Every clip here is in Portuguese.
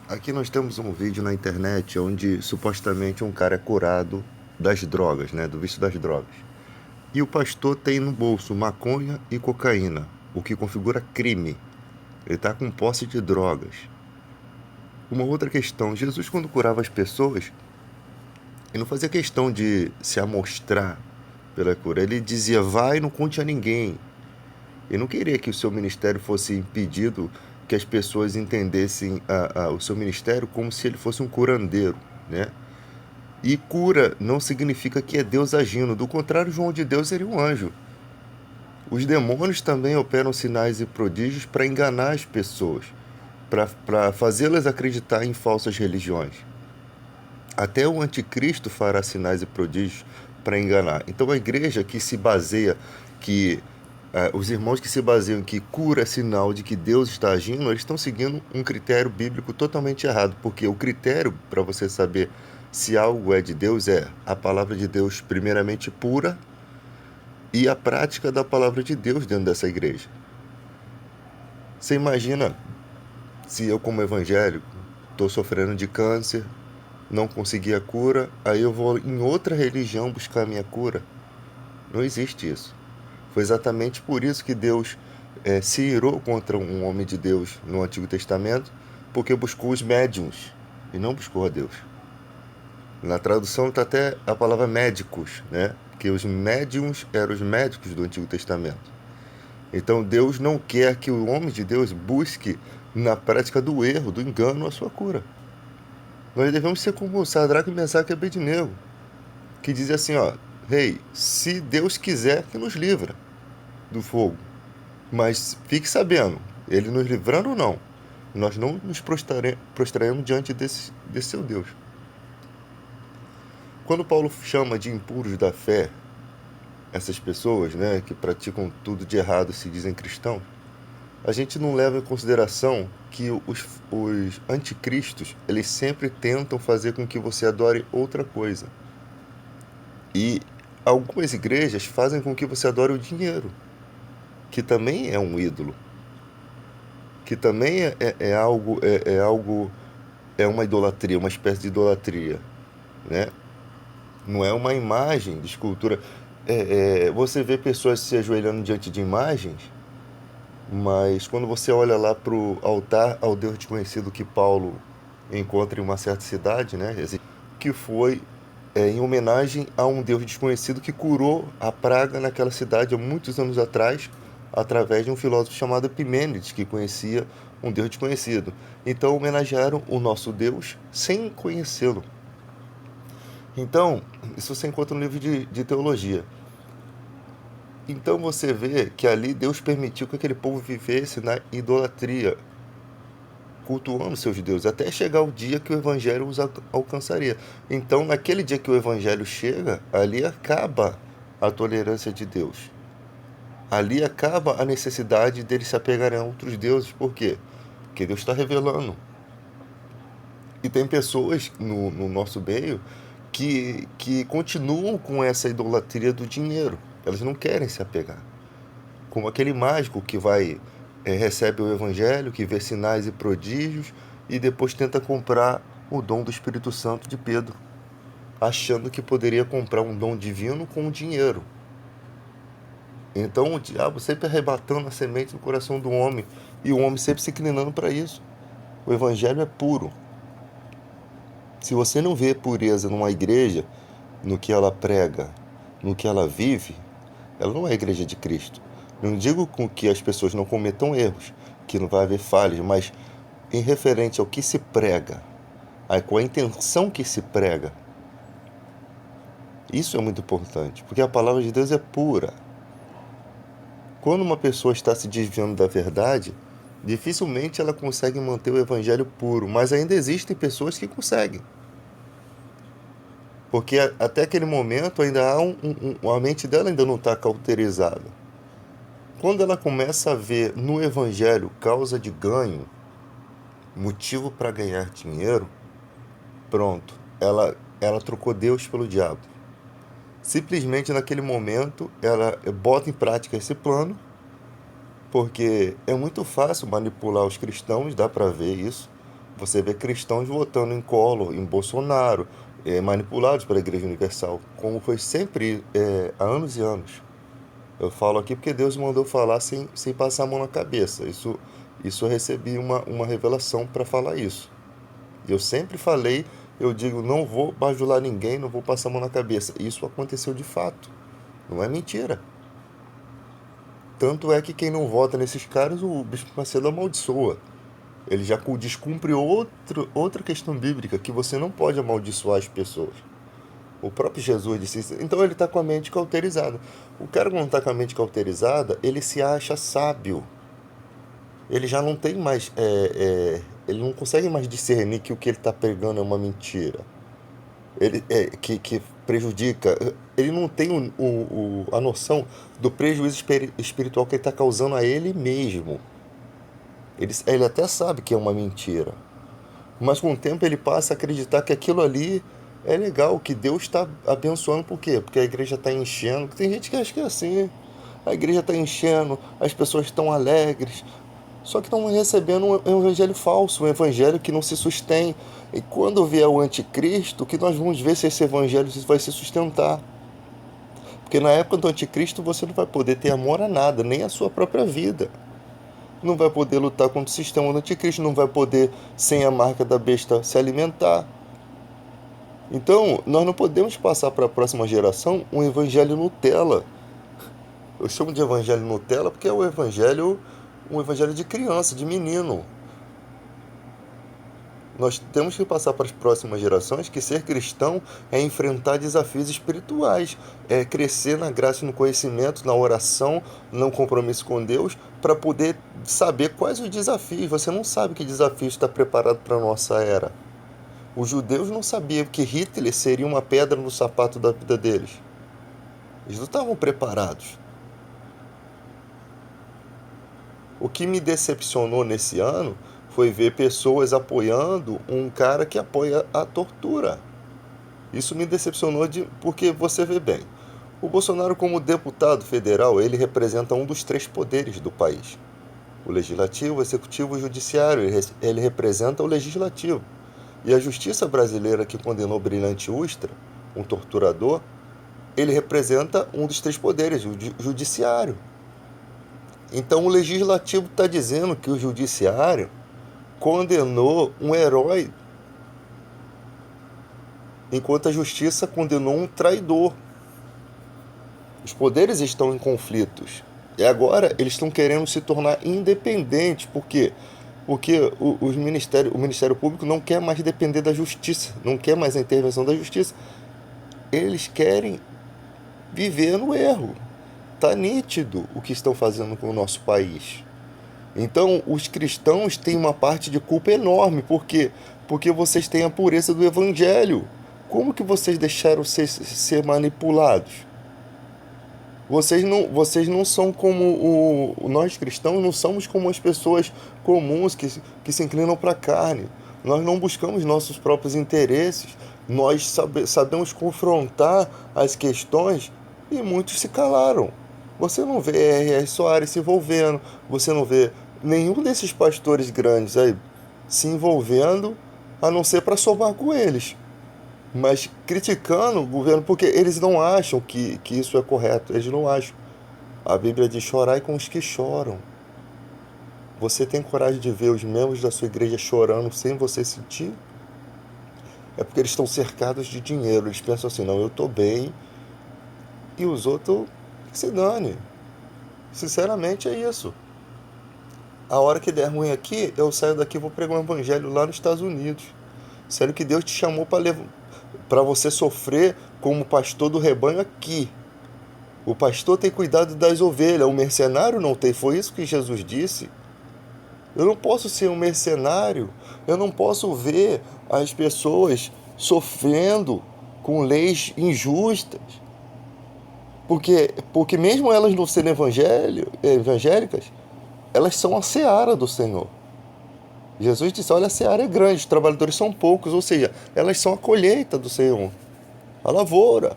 Aqui nós temos um vídeo na internet onde supostamente um cara é curado das drogas, né, do vício das drogas. E o pastor tem no bolso maconha e cocaína, o que configura crime. Ele está com posse de drogas. Uma outra questão, Jesus quando curava as pessoas, ele não fazia questão de se amostrar pela cura. Ele dizia, vai e não conte a ninguém. Ele não queria que o seu ministério fosse impedido, que as pessoas entendessem o seu ministério como se ele fosse um curandeiro, né? E cura não significa que é Deus agindo. Do contrário, João de Deus seria um anjo. Os demônios também operam sinais e prodígios para enganar as pessoas, para fazê-las acreditar em falsas religiões. Até o anticristo fará sinais e prodígios para enganar. Então a igreja que se baseia, que os irmãos que se baseiam que cura é sinal de que Deus está agindo, eles estão seguindo um critério bíblico totalmente errado, porque o critério para você saber se algo é de Deus é a palavra de Deus primeiramente pura e a prática da palavra de Deus dentro dessa igreja. Você imagina se eu, como evangélico, estou sofrendo de câncer, não consegui a cura, aí eu vou em outra religião buscar a minha cura? Não existe isso. Foi exatamente por isso que Deus se irou contra um homem de Deus no Antigo Testamento, porque buscou os médiuns e não buscou a Deus. Na tradução está até a palavra médicos, né? Porque os médiuns eram os médicos do Antigo Testamento. Então Deus não quer que o homem de Deus busque na prática do erro, do engano, a sua cura. Nós devemos ser como Sadraque, Mesaque e Abednego, que dizem assim, ó, rei, se Deus quiser que nos livra do fogo, mas fique sabendo, ele nos livrando ou não, nós não nos prostraremos diante desse seu Deus. Quando Paulo chama de impuros da fé essas pessoas, né, que praticam tudo de errado e se dizem cristãos, a gente não leva em consideração que os anticristos, eles sempre tentam fazer com que você adore outra coisa. E algumas igrejas fazem com que você adore o dinheiro, que também é um ídolo, que também é uma idolatria, uma espécie de idolatria, né? Não é uma imagem de escultura. Você vê pessoas se ajoelhando diante de imagens, mas quando você olha lá para o altar ao Deus desconhecido que Paulo encontra em uma certa cidade, né? Que foi em homenagem a um Deus desconhecido que curou a praga naquela cidade há muitos anos atrás, através de um filósofo chamado Epimênides, que conhecia um Deus desconhecido. Então homenagearam o nosso Deus sem conhecê-lo. Então, isso você encontra no livro de teologia. Então você vê que ali Deus permitiu que aquele povo vivesse na idolatria, cultuando seus deuses, até chegar o dia que o evangelho os alcançaria. Então, naquele dia que o evangelho chega, ali acaba a tolerância de Deus. Ali acaba a necessidade deles se apegarem a outros deuses. Por quê? Porque Deus está revelando. E tem pessoas no nosso meio que continuam com essa idolatria do dinheiro. Elas não querem se apegar. Como aquele mágico que recebe o evangelho, que vê sinais e prodígios e depois tenta comprar o dom do Espírito Santo de Pedro, achando que poderia comprar um dom divino com o dinheiro. Então o diabo sempre arrebatando a semente no coração do homem e o homem sempre se inclinando para isso. O evangelho é puro. Se você não vê pureza numa igreja, no que ela prega, no que ela vive, ela não é a igreja de Cristo. Não digo com que as pessoas não cometam erros, que não vai haver falhas, mas em referente ao que se prega, com a intenção que se prega, isso é muito importante, porque a palavra de Deus é pura. Quando uma pessoa está se desviando da verdade, dificilmente ela consegue manter o evangelho puro, mas ainda existem pessoas que conseguem. Porque até aquele momento ainda há a mente dela ainda não está cauterizada. Quando ela começa a ver no evangelho causa de ganho, motivo para ganhar dinheiro, pronto, ela trocou Deus pelo diabo. Simplesmente naquele momento ela bota em prática esse plano, porque é muito fácil manipular os cristãos, dá para ver isso. Você vê cristãos votando em Collor, em Bolsonaro, manipulados pela Igreja Universal, como foi sempre há anos e anos. Eu falo aqui porque Deus mandou falar sem passar a mão na cabeça. Isso eu recebi uma revelação para falar isso. E eu sempre falei, eu digo, não vou bajular ninguém, não vou passar a mão na cabeça. Isso aconteceu de fato, não é mentira. Tanto é que quem não vota nesses caras, o Bispo Macedo amaldiçoa. Ele já descumpre outra questão bíblica, que você não pode amaldiçoar as pessoas. O próprio Jesus disse isso. Então ele está com a mente cauterizada. O cara que não está com a mente cauterizada, ele se acha sábio. Ele já não tem mais. Ele não consegue mais discernir que o que ele está pregando é uma mentira. Que prejudica. Ele não tem a noção do prejuízo espiritual que ele está causando a ele mesmo. Ele até sabe que é uma mentira. Mas com o tempo ele passa a acreditar que aquilo ali é legal, que Deus está abençoando. Por quê? Porque a igreja está enchendo. Tem gente que acha que é assim. A igreja está enchendo, as pessoas estão alegres. Só que estão recebendo um evangelho falso, um evangelho que não se sustém. E quando vier o anticristo, que nós vamos ver se esse evangelho vai se sustentar. Porque na época do anticristo você não vai poder ter amor a nada, nem a sua própria vida. Não vai poder lutar contra o sistema do anticristo, não vai poder, sem a marca da besta, se alimentar. Então, nós não podemos passar para a próxima geração um evangelho Nutella. Eu chamo de evangelho Nutella porque é um evangelho de criança, de menino. Nós temos que passar para as próximas gerações que ser cristão é enfrentar desafios espirituais, é crescer na graça e no conhecimento, na oração, no compromisso com Deus, para poder saber quais os desafios. Você não sabe que desafio está preparado para a nossa era. Os judeus não sabiam que Hitler seria uma pedra no sapato da vida deles. Eles não estavam preparados. O que me decepcionou nesse ano foi ver pessoas apoiando um cara que apoia a tortura. Isso me decepcionou porque você vê bem. O Bolsonaro, como deputado federal, ele representa um dos três poderes do país. O legislativo, o executivo e o judiciário. Ele representa o legislativo. E a justiça brasileira que condenou Brilhante Ustra, um torturador, ele representa um dos três poderes, o judiciário. Então o legislativo está dizendo que o judiciário condenou um herói, enquanto a justiça condenou um traidor. Os poderes estão em conflitos. E agora eles estão querendo se tornar independentes. Por quê? Porque o Ministério Público não quer mais depender da justiça, não quer mais a intervenção da justiça. Eles querem viver no erro. Está nítido o que estão fazendo com o nosso país. Então, os cristãos têm uma parte de culpa enorme. Por quê? Porque vocês têm a pureza do evangelho. Como que vocês deixaram ser manipulados? Vocês não são como nós cristãos não somos como as pessoas comuns que se inclinam para a carne. Nós não buscamos nossos próprios interesses. Nós sabemos confrontar as questões e muitos se calaram. Você não vê R.R. Soares se envolvendo, você não vê nenhum desses pastores grandes aí se envolvendo, a não ser para somar com eles. Mas criticando o governo, porque eles não acham que isso é correto, eles não acham. A Bíblia diz: chorai com os que choram. Você tem coragem de ver os membros da sua igreja chorando sem você sentir? É porque eles estão cercados de dinheiro, eles pensam assim: não, eu estou bem, e os outros que se dane. Sinceramente é isso. A hora que der ruim aqui, eu saio daqui e vou pregar um evangelho lá nos Estados Unidos. Sério que Deus te chamou para você sofrer como pastor do rebanho aqui. O pastor tem cuidado das ovelhas, o mercenário não tem. Foi isso que Jesus disse. Eu não posso ser um mercenário, eu não posso ver as pessoas sofrendo com leis injustas. Porque mesmo elas não sendo evangélicas, elas são a seara do Senhor. Jesus disse: olha, a seara é grande, os trabalhadores são poucos, ou seja, elas são a colheita do Senhor, a lavoura.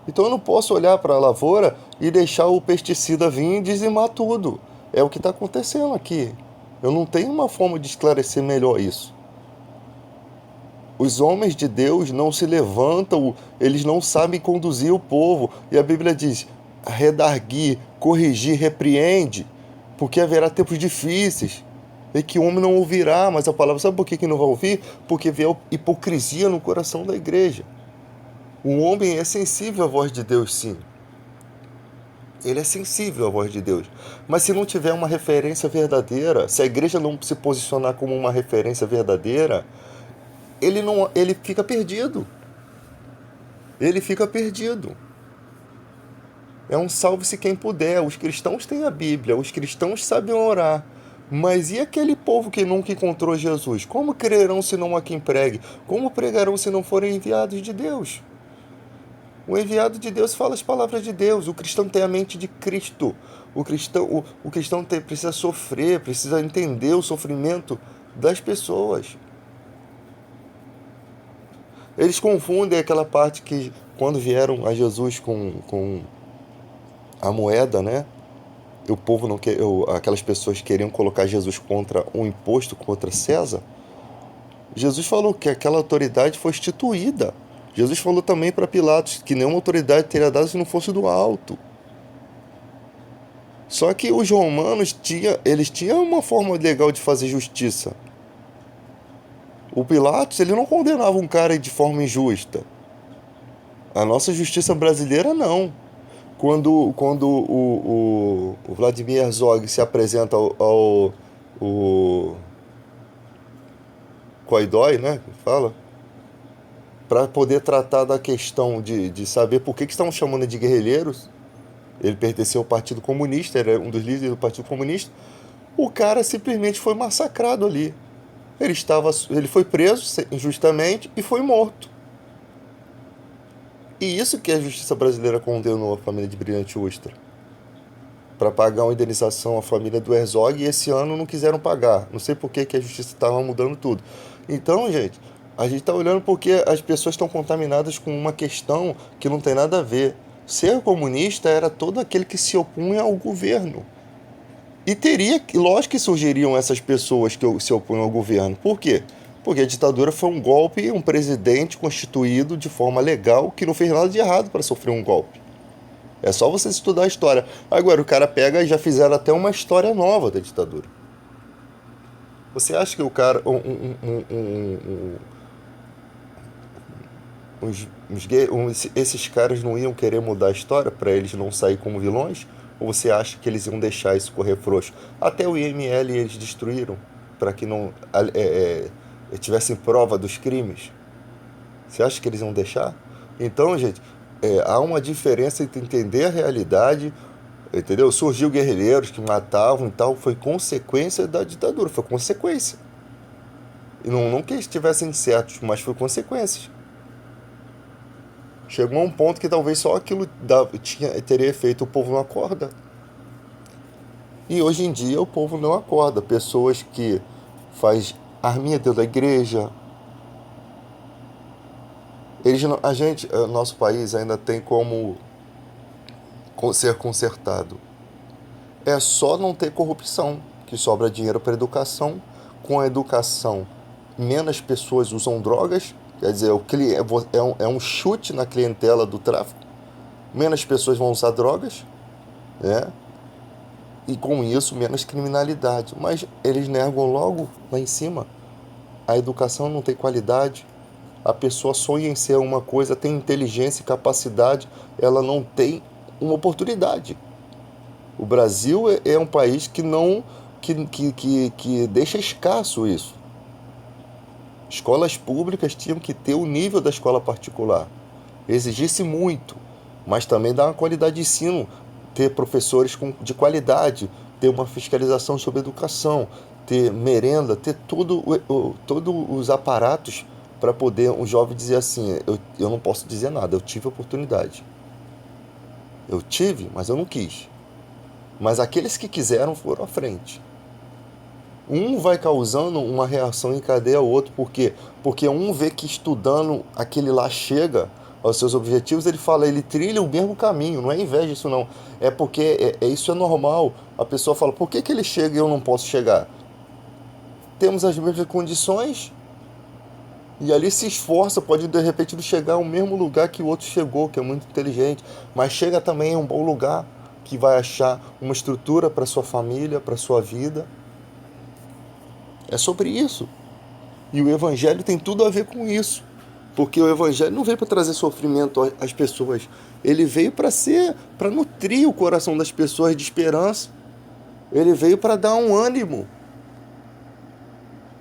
Então eu não posso olhar para a lavoura e deixar o pesticida vir e dizimar tudo. É o que está acontecendo aqui. Eu não tenho uma forma de esclarecer melhor isso. Os homens de Deus não se levantam, eles não sabem conduzir o povo. E a Bíblia diz: redarguir, corrigir, repreende, porque haverá tempos difíceis. E que o homem não ouvirá, mas a palavra, sabe por que não vai ouvir? Porque vê a hipocrisia no coração da igreja. O homem é sensível à voz de Deus, sim. Ele é sensível à voz de Deus. Mas se não tiver uma referência verdadeira, se a igreja não se posicionar como uma referência verdadeira, ele fica perdido. Ele fica perdido. É um salve-se quem puder. Os cristãos têm a Bíblia, os cristãos sabem orar. Mas e aquele povo que nunca encontrou Jesus? Como crerão se não há quem pregue? Como pregarão se não forem enviados de Deus? O enviado de Deus fala as palavras de Deus. O cristão tem a mente de Cristo. O cristão precisa sofrer, precisa entender o sofrimento das pessoas. Eles confundem aquela parte que, quando vieram a Jesus com a moeda, né? O povo não quer, aquelas pessoas queriam colocar Jesus contra um imposto contra César. Jesus falou que aquela autoridade foi instituída. Jesus falou também para Pilatos que nenhuma autoridade teria dado se não fosse do alto. Só que os romanos eles tinham uma forma legal de fazer justiça. O Pilatos, ele não condenava um cara de forma injusta. A nossa justiça brasileira não. Quando o Vladimir Herzog se apresenta ao Koidói, né? Fala, para poder tratar da questão de saber por que estavam chamando de guerrilheiros. Ele pertenceu ao Partido Comunista, era um dos líderes do Partido Comunista. O cara simplesmente foi massacrado ali. Ele foi preso injustamente e foi morto. E isso que a justiça brasileira condenou a família de Brilhante Ustra, para pagar uma indenização à família do Herzog, e esse ano não quiseram pagar. Não sei por que a justiça estava mudando tudo. Então, gente, a gente está olhando porque as pessoas estão contaminadas com uma questão que não tem nada a ver. Ser comunista era todo aquele que se opunha ao governo. E lógico que surgiriam essas pessoas que se opunham ao governo. Por quê? Porque a ditadura foi um golpe, um presidente constituído de forma legal que não fez nada de errado para sofrer um golpe. É só você estudar a história. Agora, o cara pega e já fizeram até uma história nova da ditadura. Você acha que o cara... esses caras não iam querer mudar a história para eles não sair como vilões? Ou você acha que eles iam deixar isso correr frouxo? Até o IML eles destruíram para que não tivessem prova dos crimes. Você acha que eles iam deixar? Então, gente, há uma diferença entre entender a realidade, entendeu? Surgiu guerrilheiros que matavam e tal, foi consequência da ditadura, foi consequência. E não que eles estivessem certos, mas foi consequências. Chegou a um ponto que talvez só aquilo teria efeito, o povo não acorda. E hoje em dia o povo não acorda. Pessoas que faz arminha dentro da igreja. Nosso país ainda tem como ser consertado. É só não ter corrupção, que sobra dinheiro para educação. Com a educação, menos pessoas usam drogas. Quer dizer, é um chute na clientela do tráfico. Menos pessoas vão usar drogas, né? E com isso, menos criminalidade. Mas eles negam logo lá em cima. A educação não tem qualidade. A pessoa sonha em ser uma coisa, tem inteligência e capacidade, ela não tem uma oportunidade. O Brasil é um país que não que deixa escasso isso. Escolas públicas tinham que ter o nível da escola particular. Exigisse muito, mas também dar uma qualidade de ensino, ter professores de qualidade, ter uma fiscalização sobre educação, ter merenda, ter todos os aparatos para poder um jovem dizer assim, eu não posso dizer nada, eu tive oportunidade. Eu tive, mas eu não quis. Mas aqueles que quiseram foram à frente. Um vai causando uma reação em cadeia ao outro. Por quê? Porque um vê que estudando aquele lá chega aos seus objetivos, ele trilha o mesmo caminho. Não é inveja isso não. É porque isso é normal. A pessoa fala, por que ele chega e eu não posso chegar? temos as mesmas condições, e ali se esforça, pode de repente não chegar ao mesmo lugar que o outro chegou, que é muito inteligente, mas chega também em um bom lugar, que vai achar uma estrutura para sua família, para sua vida. É sobre isso. E o evangelho tem tudo a ver com isso. Porque o evangelho não veio para trazer sofrimento às pessoas. Ele veio para nutrir o coração das pessoas de esperança. Ele veio para dar um ânimo.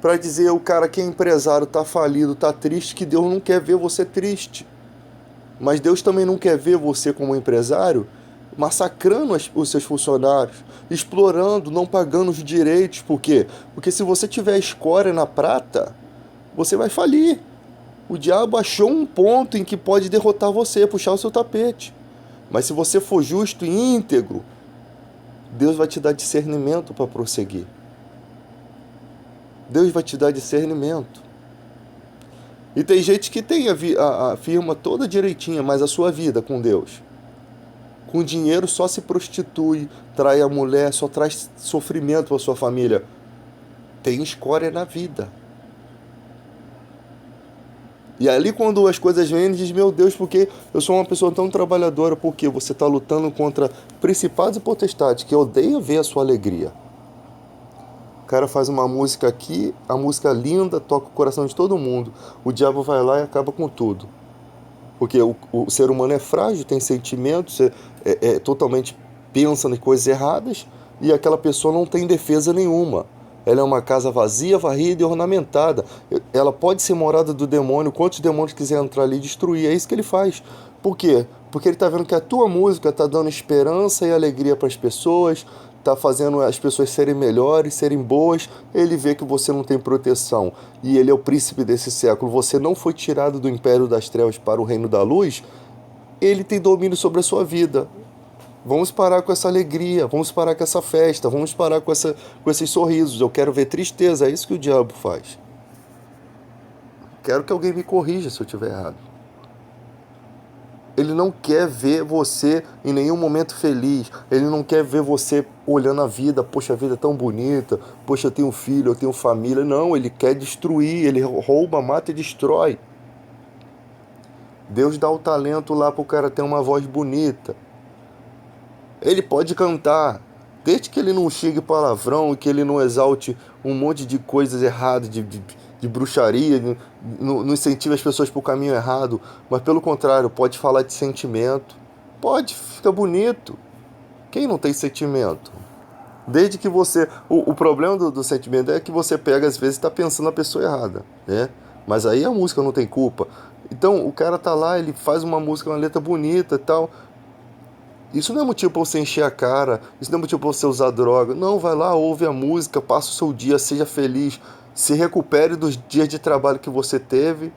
Para dizer o cara que é empresário, está falido, está triste, que Deus não quer ver você triste. Mas Deus também não quer ver você como empresário massacrando os seus funcionários, explorando, não pagando os direitos. Por quê? Porque se você tiver escória na prata, você vai falir. O diabo achou um ponto em que pode derrotar você, puxar o seu tapete. Mas se você for justo e íntegro, Deus vai te dar discernimento para prosseguir. Deus vai te dar discernimento. E tem gente que tem a firma toda direitinha, mas a sua vida com Deus, com dinheiro, só se prostitui, trai a mulher, só traz sofrimento para sua família. Tem escória na vida. E ali quando as coisas vêm, ele diz, meu Deus, porque eu sou uma pessoa tão trabalhadora, porque você está lutando contra principados e potestades, que odeiam ver a sua alegria. O cara faz uma música aqui, a música linda, toca o coração de todo mundo. O diabo vai lá e acaba com tudo. Porque o ser humano é frágil, tem sentimentos, totalmente pensa em coisas erradas, e aquela pessoa não tem defesa nenhuma. Ela é uma casa vazia, varrida e ornamentada. Ela pode ser morada do demônio, quantos demônios quiser entrar ali e destruir. É isso que ele faz. Por quê? Porque ele está vendo que a tua música está dando esperança e alegria para as pessoas, está fazendo as pessoas serem melhores, serem boas. Ele vê que você não tem proteção e ele é o príncipe desse século. Você não foi tirado do império das trevas para o reino da luz. Ele tem domínio sobre a sua vida. Vamos parar com essa alegria, vamos parar com essa festa, vamos parar com esses sorrisos. Eu quero ver tristeza, é isso que o diabo faz. Quero que alguém me corrija se eu estiver errado. Ele não quer ver você em nenhum momento feliz. Ele não quer ver você olhando a vida. Poxa, a vida é tão bonita. Poxa, eu tenho filho, eu tenho família. Não, ele quer destruir. Ele rouba, mata e destrói. Deus dá o talento lá para o cara ter uma voz bonita. Ele pode cantar, desde que ele não xingue palavrão e que ele não exalte um monte de coisas erradas, de bruxaria, não incentive as pessoas para o caminho errado, mas pelo contrário, pode falar de sentimento. Pode, fica bonito. Quem não tem sentimento? Desde que você... O problema do sentimento é que você pega, às vezes, e está pensando na pessoa errada, né? Mas aí a música não tem culpa. Então, o cara tá lá, ele faz uma música, uma letra bonita e tal... Isso não é motivo para você encher a cara, isso não é motivo para você usar droga. Não, vai lá, ouve a música, passa o seu dia, seja feliz, se recupere dos dias de trabalho que você teve,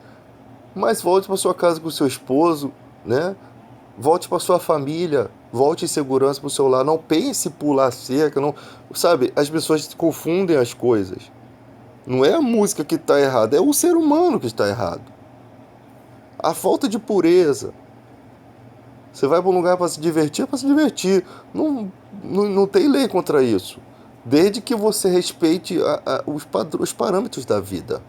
mas volte para sua casa com o seu esposo, né? Volte para sua família, volte em segurança para o seu lar. Não pense em pular a cerca, não, sabe? As pessoas confundem as coisas. Não é a música que está errada, é o ser humano que está errado. A falta de pureza. Você vai para um lugar para se divertir, é para se divertir. Não tem lei contra isso. Desde que você respeite os parâmetros da vida.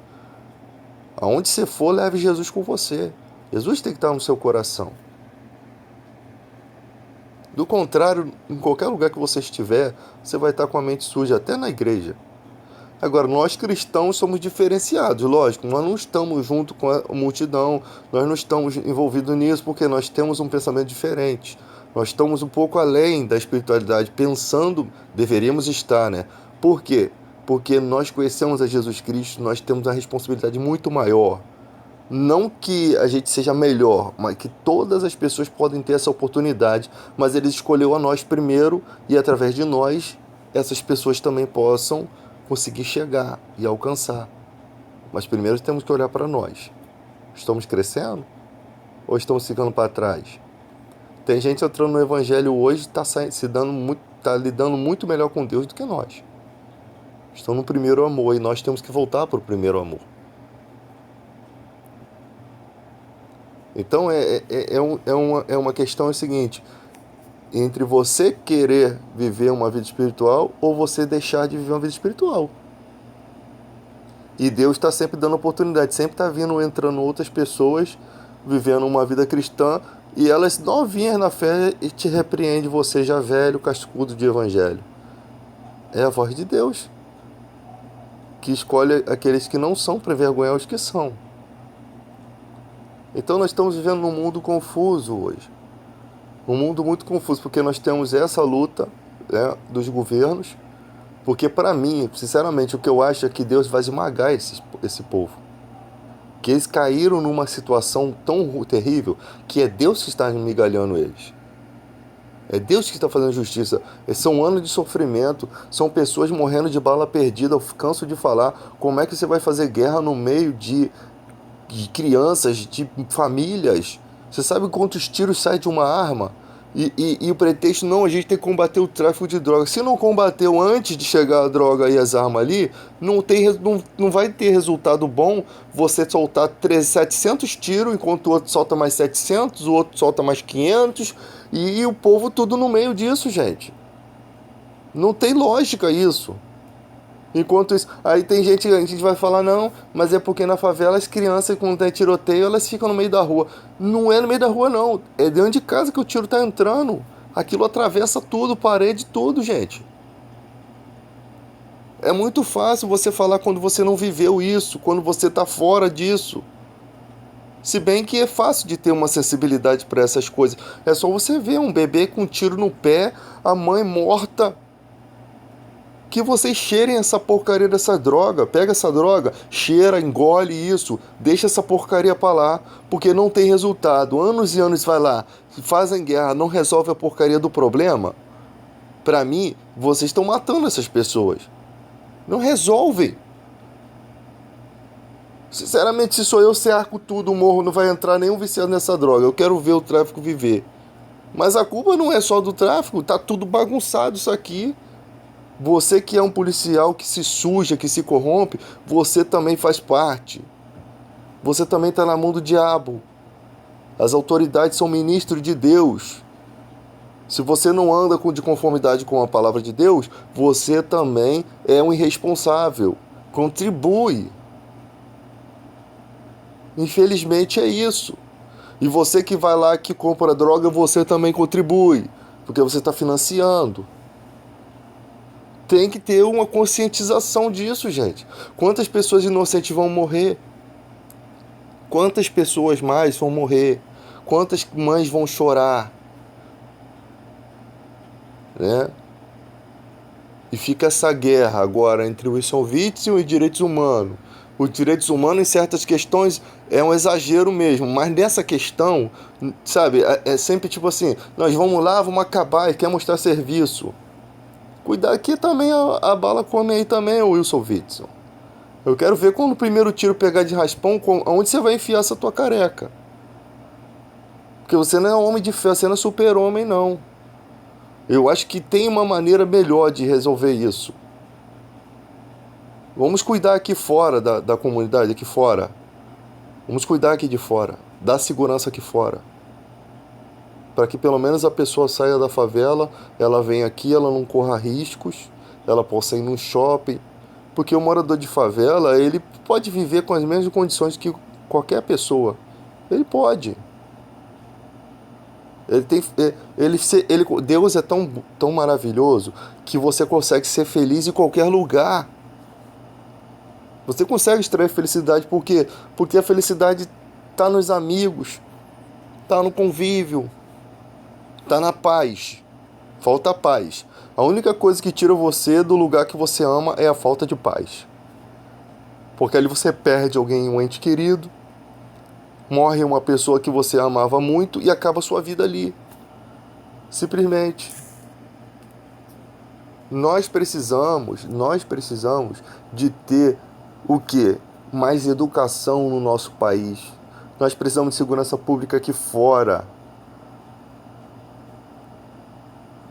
Aonde você for, leve Jesus com você. Jesus tem que estar no seu coração. Do contrário, em qualquer lugar que você estiver, você vai estar com a mente suja, até na igreja. Agora, nós cristãos somos diferenciados, lógico, nós não estamos junto com a multidão, nós não estamos envolvidos nisso porque nós temos um pensamento diferente. Nós estamos um pouco além da espiritualidade, pensando, deveríamos estar, né? Por quê? Porque nós conhecemos a Jesus Cristo, nós temos uma responsabilidade muito maior. Não que a gente seja melhor, mas que todas as pessoas podem ter essa oportunidade, mas ele escolheu a nós primeiro e através de nós, essas pessoas também possam conseguir chegar e alcançar. Mas primeiro temos que olhar para nós. Estamos crescendo? Ou estamos ficando para trás? Tem gente entrando no evangelho hoje e está lidando muito melhor com Deus do que nós. Estão no primeiro amor e nós temos que voltar para o primeiro amor. Então é uma questão é o seguinte: entre você querer viver uma vida espiritual ou você deixar de viver uma vida espiritual. E Deus está sempre dando oportunidade, sempre está vindo, entrando outras pessoas, vivendo uma vida cristã, e elas novinhas na fé e te repreende você já velho, cascudo de evangelho. É a voz de Deus, que escolhe aqueles que não são para envergonhar os que são. Então nós estamos vivendo num mundo confuso hoje. Um mundo muito confuso, porque nós temos essa luta, né, dos governos, porque para mim, sinceramente, o que eu acho é que Deus vai esmagar esse povo. Que eles caíram numa situação tão terrível que é Deus que está migalhando eles. É Deus que está fazendo justiça. São anos de sofrimento, são pessoas morrendo de bala perdida. Eu canso de falar. Como é que você vai fazer guerra no meio de crianças, de famílias? Você sabe quantos tiros saem de uma arma? E o pretexto, não, a gente tem que combater o tráfico de drogas. Se não combateu antes de chegar a droga e as armas ali, não vai ter resultado bom você soltar 700 tiros, enquanto o outro solta mais 700, o outro solta mais 500, e o povo tudo no meio disso, gente. Não tem lógica isso. Enquanto isso, aí tem gente, a gente vai falar, não, mas é porque na favela as crianças, quando tem tiroteio, elas ficam no meio da rua. Não é no meio da rua, não. É dentro de casa que o tiro tá entrando. Aquilo atravessa tudo, parede, tudo, gente. É muito fácil você falar quando você não viveu isso, quando você tá fora disso. Se bem que é fácil de ter uma sensibilidade para essas coisas. É só você ver um bebê com um tiro no pé, a mãe morta. Que vocês cheirem essa porcaria dessa droga. Pega essa droga, cheira, engole isso, deixa essa porcaria pra lá, porque não tem resultado. Anos e anos vai lá, fazem guerra, não resolve a porcaria do problema. Pra mim, vocês estão matando essas pessoas. Não resolve. Sinceramente, se sou eu, cerco tudo, morro, não vai entrar nenhum viciado nessa droga. Eu quero ver o tráfico viver. Mas a culpa não é só do tráfico, tá tudo bagunçado isso aqui. Você que é um policial que se suja, que se corrompe, você também faz parte. Você também está na mão do diabo. As autoridades são ministros de Deus. Se você não anda de conformidade com a palavra de Deus, você também é um irresponsável. Contribui. Infelizmente é isso. E você que vai lá que compra droga, você também contribui. Porque você está financiando. Tem que ter uma conscientização disso, gente. Quantas pessoas inocentes vão morrer? Quantas pessoas mais vão morrer? Quantas mães vão chorar? Né? E fica essa guerra agora entre o Wilson Witzel e direitos humanos. Os direitos humanos em certas questões é um exagero mesmo, mas nessa questão, sabe, é sempre tipo assim, nós vamos lá, vamos acabar e quer mostrar serviço. Cuidado que também a bala come aí também, o Wilson Witzel. Eu quero ver quando o primeiro tiro pegar de raspão, onde você vai enfiar essa tua careca. Porque você não é homem de fé, você não é super-homem, não. Eu acho que tem uma maneira melhor de resolver isso. Vamos cuidar aqui fora da comunidade, aqui fora. Vamos cuidar aqui de fora, dar segurança aqui fora. Para que pelo menos a pessoa saia da favela, ela venha aqui, ela não corra riscos, ela possa ir num shopping. Porque o morador de favela, ele pode viver com as mesmas condições que qualquer pessoa. Ele pode. Deus é tão maravilhoso que você consegue ser feliz em qualquer lugar. Você consegue extrair felicidade por quê? Porque a felicidade está nos amigos, está no convívio, está na paz. Falta paz. A única coisa que tira você do lugar que você ama é a falta de paz. Porque ali você perde alguém, um ente querido, morre uma pessoa que você amava muito e acaba a sua vida ali. Simplesmente. Nós precisamos de ter o quê? Mais educação no nosso país. Nós precisamos de segurança pública aqui fora.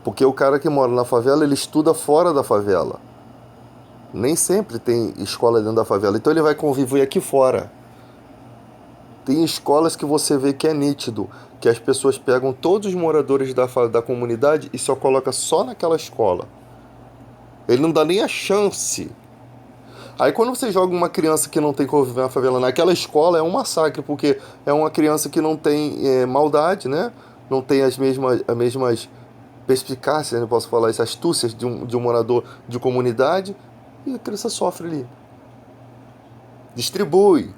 Porque o cara que mora na favela, ele estuda fora da favela. Nem sempre tem escola dentro da favela. Então ele vai conviver aqui fora. Tem escolas que você vê que é nítido, que as pessoas pegam todos os moradores da comunidade e só coloca só naquela escola. Ele não dá nem a chance. Aí quando você joga uma criança que não tem convívio na favela naquela escola, é um massacre, porque é uma criança que não tem maldade, né? Não tem as mesmas perspicácias, não posso falar isso, astúcias de um morador de comunidade, e a criança sofre ali. Distribui.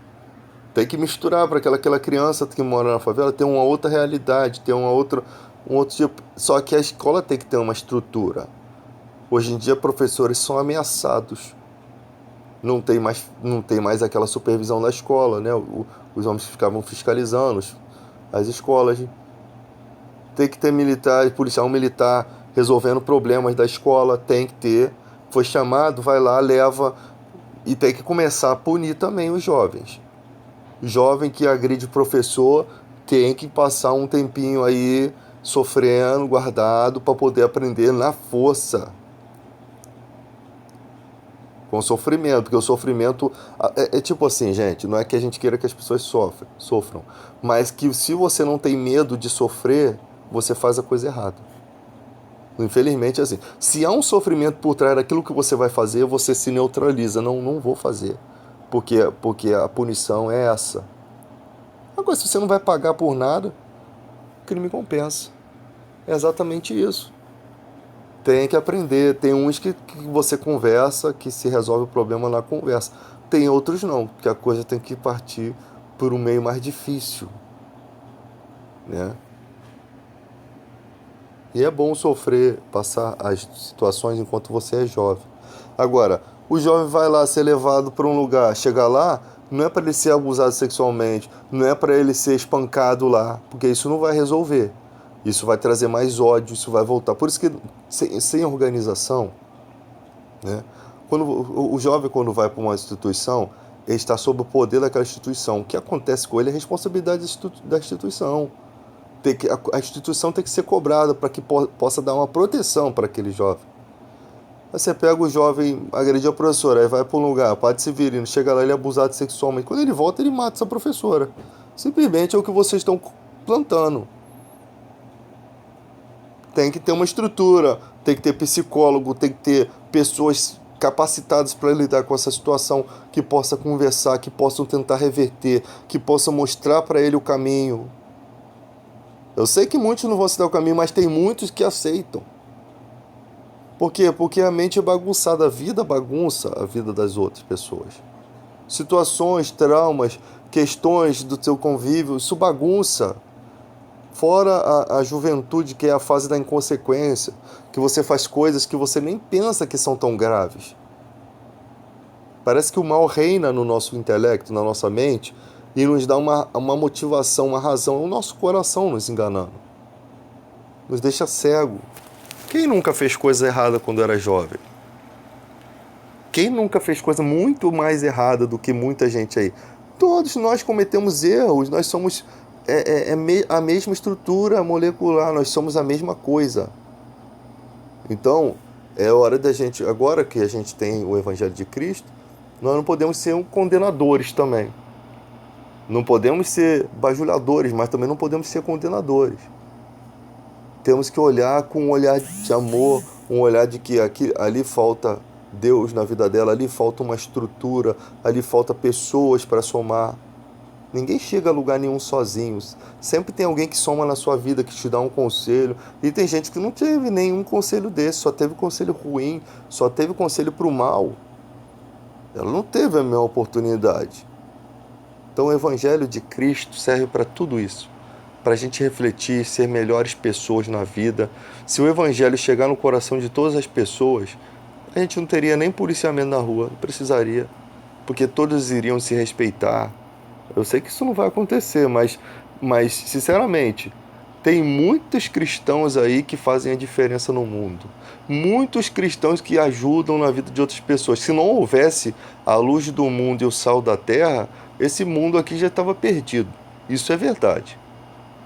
Tem que misturar para aquela criança que mora na favela ter uma outra realidade, ter um outro tipo. Só que a escola tem que ter uma estrutura. Hoje em dia, professores são ameaçados. Não tem mais aquela supervisão da escola, né? Os homens ficavam fiscalizando as escolas. Tem que ter militar, policial militar resolvendo problemas da escola. Tem que ter. Foi chamado, vai lá, leva. E tem que começar a punir também os jovens. Jovem que agride professor tem que passar um tempinho aí sofrendo, guardado, para poder aprender na força. Com sofrimento, porque o sofrimento é tipo assim, gente, não é que a gente queira que as pessoas sofram, mas que se você não tem medo de sofrer, você faz a coisa errada. Infelizmente é assim. Se há um sofrimento por trás daquilo que você vai fazer, você se neutraliza. Não, não vou fazer. Porque a punição é essa. Agora, se você não vai pagar por nada, o crime compensa. É exatamente isso. Tem que aprender. Tem uns que você conversa, que se resolve o problema na conversa. Tem outros não, que a coisa tem que partir por um meio mais difícil, né? E é bom sofrer, passar as situações enquanto você é jovem. Agora, o jovem vai lá ser levado para um lugar, chegar lá, não é para ele ser abusado sexualmente, não é para ele ser espancado lá, porque isso não vai resolver. Isso vai trazer mais ódio, isso vai voltar. Por isso que sem organização, né? Quando o jovem, quando vai para uma instituição, ele está sob o poder daquela instituição. O que acontece com ele é responsabilidade da instituição. A instituição tem que ser cobrada para que possa dar uma proteção para aquele jovem. Aí você pega o jovem, agrediu a professora, aí vai para um lugar, padre Severino, chega lá, ele é abusado sexualmente. Quando ele volta, ele mata essa professora. Simplesmente é o que vocês estão plantando. Tem que ter uma estrutura, tem que ter psicólogo, tem que ter pessoas capacitadas para lidar com essa situação, que possa conversar, que possam tentar reverter, que possam mostrar para ele o caminho. Eu sei que muitos não vão aceitar o caminho, mas tem muitos que aceitam. Por quê? Porque a mente é bagunçada, a vida bagunça a vida das outras pessoas. Situações, traumas, questões do seu convívio, isso bagunça. Fora a juventude, que é a fase da inconsequência, que você faz coisas que você nem pensa que são tão graves. Parece que o mal reina no nosso intelecto, na nossa mente, e nos dá uma motivação, uma razão, é o nosso coração nos enganando. Nos deixa cego. Quem nunca fez coisa errada quando era jovem? Quem nunca fez coisa muito mais errada do que muita gente aí? Todos nós cometemos erros, nós somos a mesma estrutura molecular, nós somos a mesma coisa. Então, é hora da gente, agora que a gente tem o Evangelho de Cristo, nós não podemos ser condenadores também. Não podemos ser bajuladores, mas também não podemos ser condenadores. Temos que olhar com um olhar de amor, um olhar de que ali falta Deus na vida dela, ali falta uma estrutura, ali falta pessoas para somar. Ninguém chega a lugar nenhum sozinho. Sempre tem alguém que soma na sua vida, que te dá um conselho. E tem gente que não teve nenhum conselho desse, só teve conselho ruim, só teve conselho para o mal. Ela não teve a mesma oportunidade. Então o Evangelho de Cristo serve para tudo isso. Para a gente refletir, ser melhores pessoas na vida. Se o Evangelho chegar no coração de todas as pessoas, a gente não teria nem policiamento na rua, não precisaria. Porque todos iriam se respeitar. Eu sei que isso não vai acontecer, mas sinceramente, tem muitos cristãos aí que fazem a diferença no mundo. Muitos cristãos que ajudam na vida de outras pessoas. Se não houvesse a luz do mundo e o sal da terra, esse mundo aqui já estava perdido. Isso é verdade.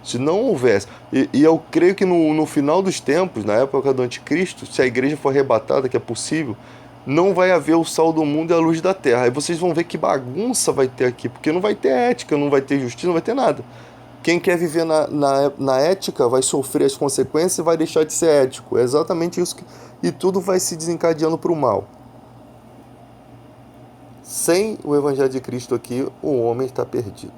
Se não houvesse, e eu creio que no final dos tempos, na época do anticristo, se a igreja for arrebatada, que é possível, não vai haver o sal do mundo e a luz da terra. Aí vocês vão ver que bagunça vai ter aqui, porque não vai ter ética, não vai ter justiça, não vai ter nada. Quem quer viver na ética vai sofrer as consequências e vai deixar de ser ético. É exatamente isso. E tudo vai se desencadeando para o mal. Sem o Evangelho de Cristo aqui, o homem está perdido.